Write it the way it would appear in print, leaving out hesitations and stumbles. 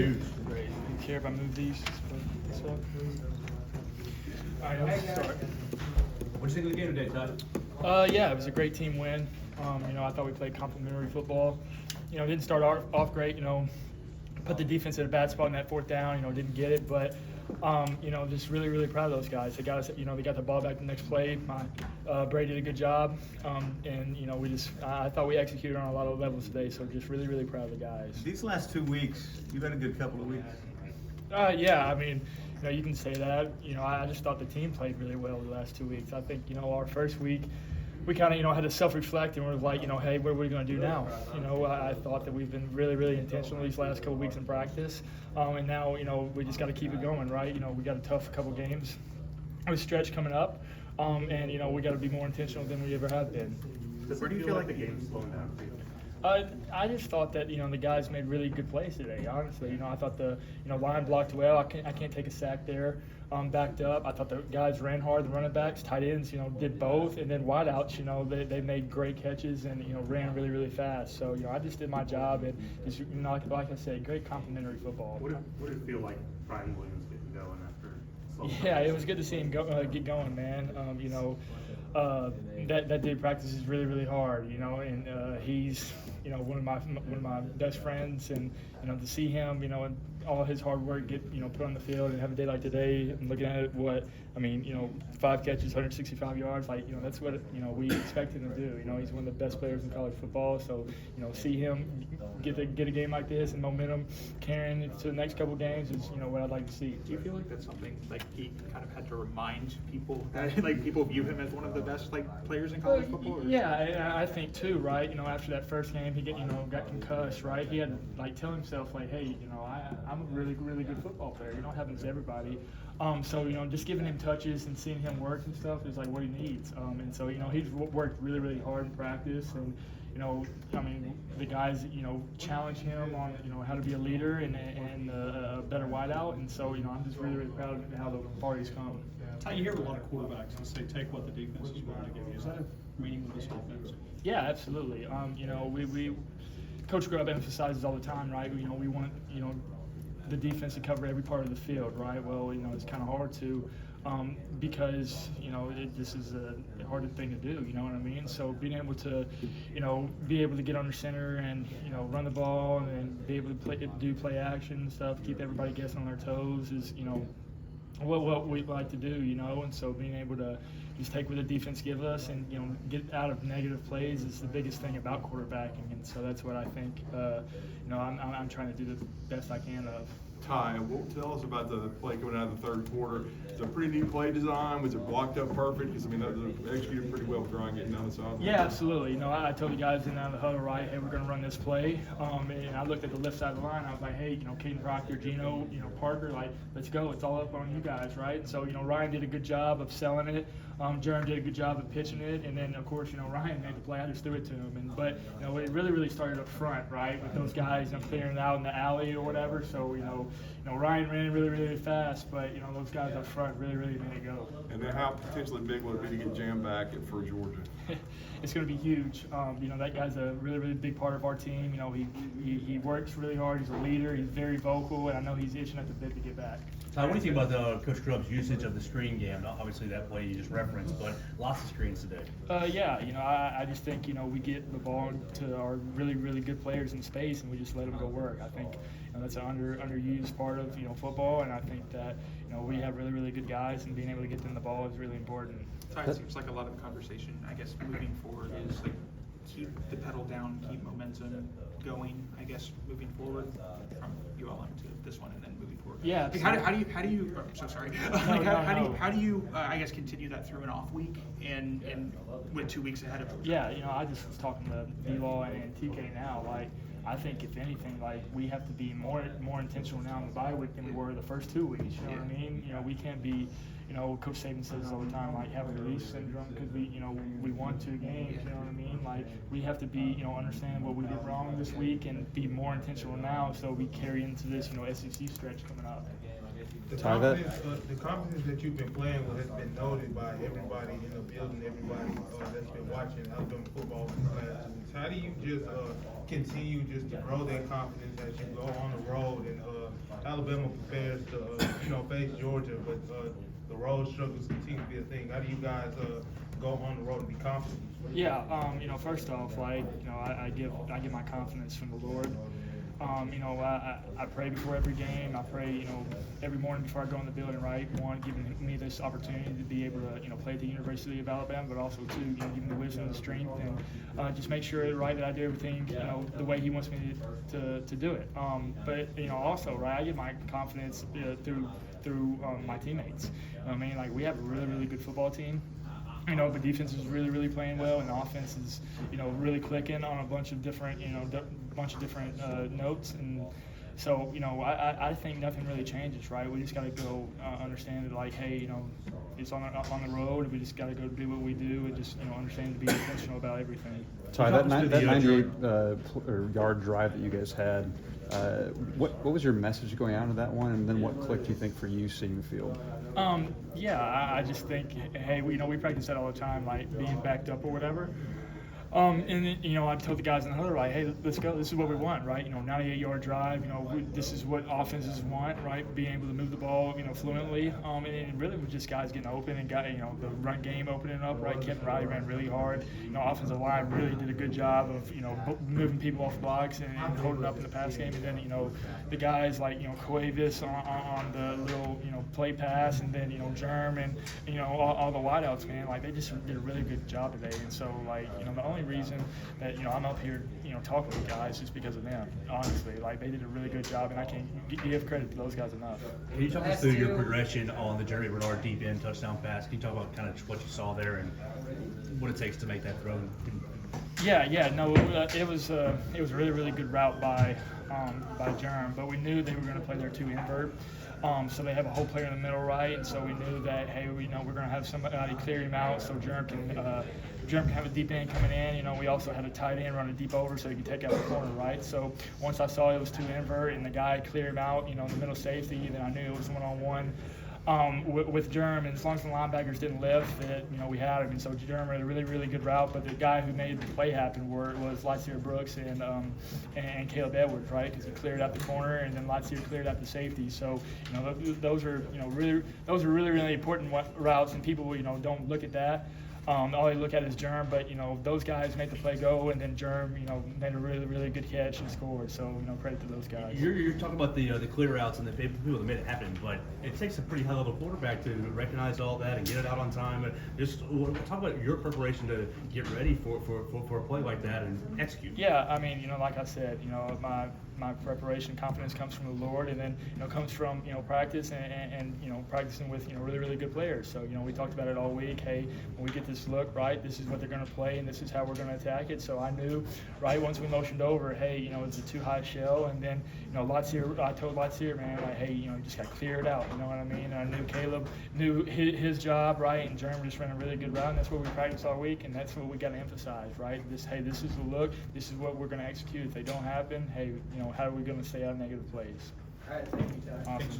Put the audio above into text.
Great. Do you care if I move these? This up? All right, let's start. What did you think of the game today, Ty? Yeah, it was a great team win. I thought we played complimentary football. Didn't start off great. Put the defense at a bad spot in that fourth down. Didn't get it, but just really, really proud of those guys. They got us. They got the ball back the next play. Brady did a good job, and I thought we executed on a lot of levels today. So just really, really proud of the guys. These last 2 weeks, you've had a good couple of weeks. Yeah, you can say that. I just thought the team played really well the last 2 weeks. I think, our first week, we kind of, had to self-reflect and we're like, hey, what are we going to do now? I thought that we've been really, really intentional these last couple weeks in practice. And now, we just got to keep it going, right? We got a tough couple games with stretch coming up. And, we got to be more intentional than we ever have been. Where do you feel like the game's slowing down for you? I just thought that the guys made really good plays today. Honestly, I thought the line blocked well. I can't take a sack there. Backed up. I thought the guys ran hard. The running backs, tight ends, did both. And then wideouts, they made great catches and ran really, really fast. So I just did my job and just like I said, great complimentary football. What did it feel like Brian Williams getting going after? Yeah, it was good to see him get going, man. That dude practices really, really hard, and he's, one of my best friends, and to see him, and all his hard work get put on the field and have a day like today and looking at it, 5 catches, 165 yards, that's what we expected him to do. He's one of the best players in college football, so see him get a game like this and momentum carrying it to the next couple games is what I'd like to see. Do you feel like that's something like he kind of had to remind people that like people view him as one of the best players in college football? Or? Yeah, I think too, right? After that first game, he got concussed, right? He had to tell himself hey, I'm a really, really good football player. Happens to everybody. So just giving him touches and seeing him work and stuff is what he needs. And so he's worked really, really hard in practice, and the guys challenge him on how to be a leader and a better wideout. And so I'm just really, really proud of how the party's come. Ty, you hear a lot of quarterbacks and say, take what the defense is willing to give you. Is that a meaning with this offense? Yeah, absolutely. We Coach Grubb emphasizes all the time, right? We want the defense to cover every part of the field, right? Well, it's kind of hard to because this is a hard thing to do. You know what I mean? So being able to get under center and run the ball and be able to do play action and stuff, keep everybody guessing on their toes is what we like to do, and so being able to just take what the defense gives us and get out of negative plays is the biggest thing about quarterbacking, and so that's what I think I'm trying to do the best I can of. Ty, tell us about the play coming out of the third quarter. It's a pretty neat play design. Was it blocked up perfect? Because they executed pretty well with Ryan getting down the sideline. Yeah, absolutely. I told the guys in the huddle, right, hey, we're going to run this play. And I looked at the left side of the line. I was like, hey, Caden Proctor, Gino, Parker, let's go. It's all up on you guys, right? So Ryan did a good job of selling it. Jerem did a good job of pitching it, and then of course Ryan made the play. I just threw it to him, but it really started up front, right, with those guys clearing it out in the alley or whatever. So Ryan ran really fast, but those guys up front really made it go. And then how potentially big would it be to get Jam back for Georgia? It's going to be huge. That guy's a really big part of our team. He works really hard. He's a leader. He's very vocal, and I know he's itching at the bit to get back. Ty, what do you think about Coach Grubb's usage of the screen game? Obviously, that play you just referenced, but lots of screens today. I just think we get the ball to our really good players in space, and we just let them go work. I think that's an underused part of football, and I think that we have really good guys, and being able to get them the ball is really important. Ty, it seems like a lot of the conversation, I guess, moving forward is keep the pedal down, keep momentum going. I guess moving forward from ULM to this one, and then moving forward. Yeah. How do you? I'm so sorry. How do you? I guess continue that through an off week and with 2 weeks ahead of it. Yeah, I just was talking to D-Law and TK now. I think if anything, we have to be more intentional now in the bye week than we were the first 2 weeks. You know what I mean? We can't be. Coach Saban says this all the time, having release syndrome because we won 2 games. You know what I mean? We have to be, understand what we did wrong this week and be more intentional now, so we carry into this, SEC stretch coming up. Ty, that? The confidence that you've been playing with has been noted by everybody in the building, everybody that's been watching Alabama football for the last 2 weeks. How do you just continue just to grow that confidence as you go on the road and Alabama prepares to face Georgia, but the road struggles continue to be a thing. How do you guys go on the road and be confident? Yeah, first off, I get my confidence from the Lord. I pray before every game. I pray, every morning before I go in the building, right? One, giving me this opportunity to be able to, play at the University of Alabama, but also two, giving me the wisdom and the strength, and just make sure, right, that I do everything, the way He wants me to do it. But also, right, I get my confidence through my teammates. We have a really, really good football team. But defense is really, really playing well, and the offense is, really clicking on a bunch of different, notes. And so, I think nothing really changes, right? We just got to go understand that, hey, it's on the road, and we just got to go do what we do, and just, understand to be intentional about everything. Sorry, that 98 yard drive that you guys had, what was your message going out of that one, and then what clicked, you think, for you seeing the field? I just think, hey, we practice that all the time, like being backed up or whatever. And then, I told the guys in the huddle, right, hey, let's go. This is what we want, right? 98-yard drive. This is what offenses want, right? Being able to move the ball, fluently. And it really was just guys getting open and got, the run game opening up, right? Kevin Riley ran really hard. Offensive line really did a good job of, moving people off blocks and holding up in the pass game. And then, the guys like, Cuevas on the little, play pass, and then, Germ and, all the wideouts, man, they just did a really good job today. And so, the only reason that I'm up here talking to guys is because of them, honestly. They did a really good job, and I can't give credit to those guys enough. Can you talk us through your progression on the Jeremy Bernard deep end touchdown pass? Can you talk about kind of what you saw there and what it takes to make that throw? It was a really, really good route by Germ, but we knew they were going to play their two invert. So they have a whole player in the middle, right? And so we knew that, hey, we're going to have somebody clear him out so Germ can have a deep end coming in. We also had a tight end run a deep over so he could take out the corner, right? So once I saw it was two invert and the guy cleared him out, in the middle safety, then I knew it was one-on-one. With Germ, and as long as the linebackers didn't lift, that we had him. And so Germ had a really, really good route, but the guy who made the play happen was Lightseer Brooks and Caleb Edwards, right? Because he cleared out the corner, and then Lightseer cleared out the safety. So those are really, really important routes, and people don't look at that. All they look at is Germ, but those guys made the play go, and then Germ made a really, really good catch and scored. So credit to those guys. You're talking about the clear outs and the people that made it happen, but it takes a pretty high level quarterback to recognize all that and get it out on time. And just talk about your preparation to get ready for a play like that and execute. Yeah, like I said, my preparation, confidence comes from the Lord, and then comes from practice and practicing with really, really good players. So we talked about it all week. Hey, when we get this look, right, this is what they're going to play, and this is how we're going to attack it. So I knew, right, once we motioned over, hey, it's a too high shell, and then I told Lightseer, man, hey, you just got cleared out. You know what I mean? And I knew Caleb knew his job, right, and Jeremy just ran a really good route, and that's what we practiced all week, and that's what we got to emphasize, right? This is the look. This is what we're going to execute. If they don't happen, hey, how are we going to stay out of negative plays? All right, thank you, Ty. Awesome.